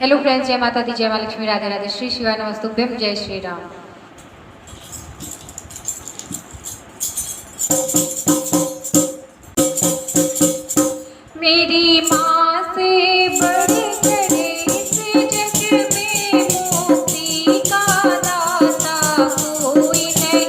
Hello friends, जय माता दी, जय माँ लक्ष्मी, राधे राधे, श्री शिवाय नमस्तुभ्यम, जय श्री राम। मेरी माँ से बड़े करे इस जग में मुक्ति का दाता कोई नहीं।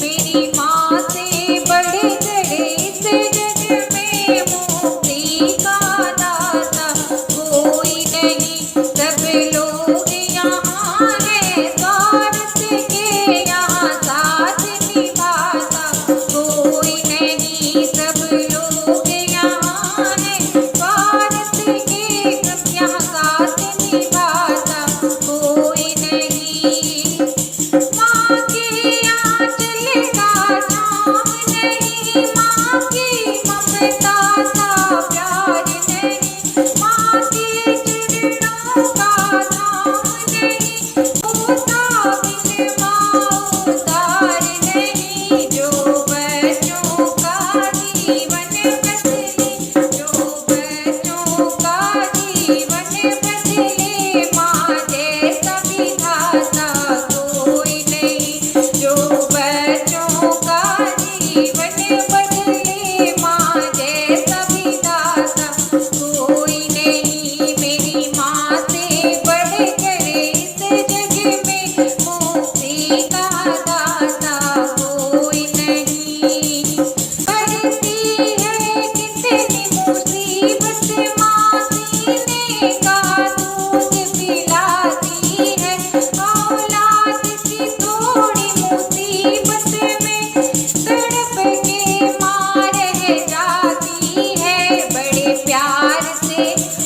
मेरी माँ से बड़े करे इस जग में मुक्ति का दाता कोई नहीं। सब लोग यहाँ है स्वार्थ के, यहाँ साथ निभाता कोई नहीं। सब लोग यहाँ है स्वार्थ के, सब यहाँ साथ निभाता कोई नहीं। माँ के आंचल का छाँव नहीं, माँ की ममता का प्यार नहीं, माँ के चरणों का नाम नहीं, होता बिन माँ उद्धार नहीं। जो बच्चों का जीवन बदले, जो बच्चों का जीवन बदले, माँ जैसा विधाता कोई नहीं। जो बच्चों का जीवन बदले, माँ जैसा विधाता कोई नहीं। मेरी माँ से बढ़ कर इस जग में मुक्ति का दाता कोई नहीं। करती है कितनी मुसीबत माँ, सीने का दूध पिलाती है। औलाद की थोड़ी मुसीबत में तड़प के माँ रह जाती है। बड़े प्यार से,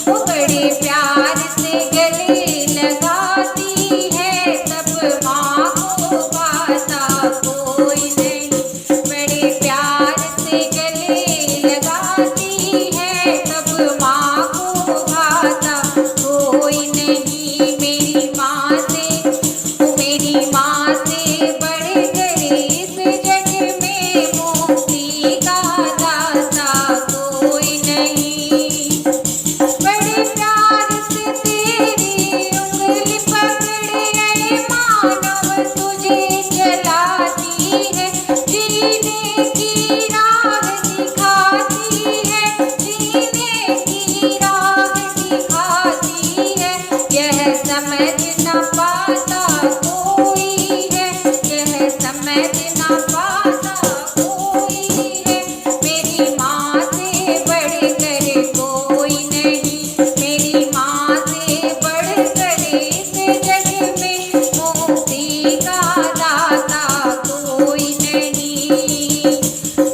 वो बड़े प्यार से गले लगाती है, तब माँ को पाता कोई नहीं। बड़े प्यार से गले लगाती है, तब माँ को पाता कोई नहीं। मेरी माँ से, मेरी माँ से बढ़ कर इस जग में मुक्ति का दाता कोई नहीं। बड़े प्यार से तेरी उंगली पकड़ गए मानव तुझे चलाती है। जीने की राह दिखाती है, जीने की राह दिखाती है। यह समझ न पाता कोई है, यह समझ न पाता कोई है। मेरी माँ से बढ़ कर कोई नहीं। मेरी माँ से बढ़ कर इस जग में मुक्ति का दाता कोई नहीं।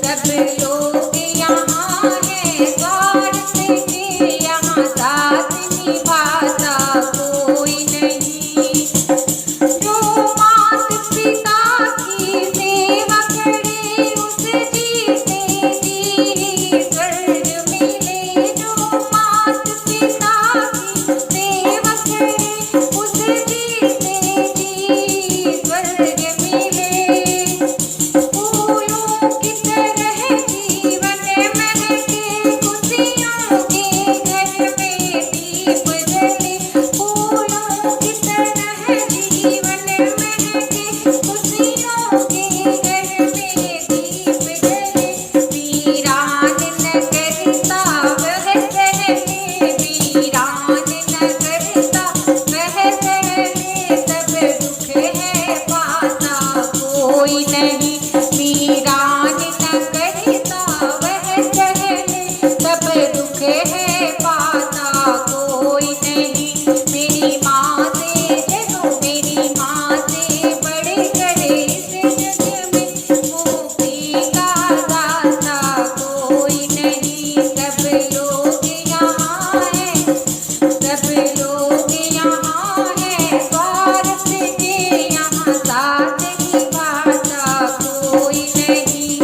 सब लोग यहाँ है स्वार्थ के, यहाँ साथ निभाता कोई नहीं। जो माता पिता की सेवा करे, उस जीते जी स्वर्ग मिले। जो माता पिता की सेवा करे, उस जीते जी स्वर्ग मिले। फूलों की तरह जीवन महके, खुशियों के घर में दीप जले। फूलों की तरह जीवन महके, खुशियों के घर में दीप जले। वीरान न करता वह सहले, वीरान न करता वह सहले, तब दुख है पाता कोई नहीं। वीरान न करता वह सहले, तब दुख है पाता कोई नहीं। मेरी माँ से चलो, मेरी माँ से बढ़ कर इस जग में मुक्ति का दाता कोई नहीं। सब लोग यहाँ है, सब लोग यहाँ है स्वार्थ के, यहाँ साथ निभाता कोई नहीं।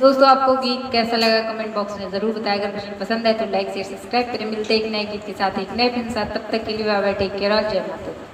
दोस्तों, आपको गीत कैसा लगा कमेंट बॉक्स में जरूर बताएं। अगर मुझे पसंद है तो लाइक शेयर सब्सक्राइब करें। मिलते हैं एक नए गीत के साथ, एक नए फिल्म के साथ। तब तक के लिए बाय बाय, टेक केयर और जय माता दी।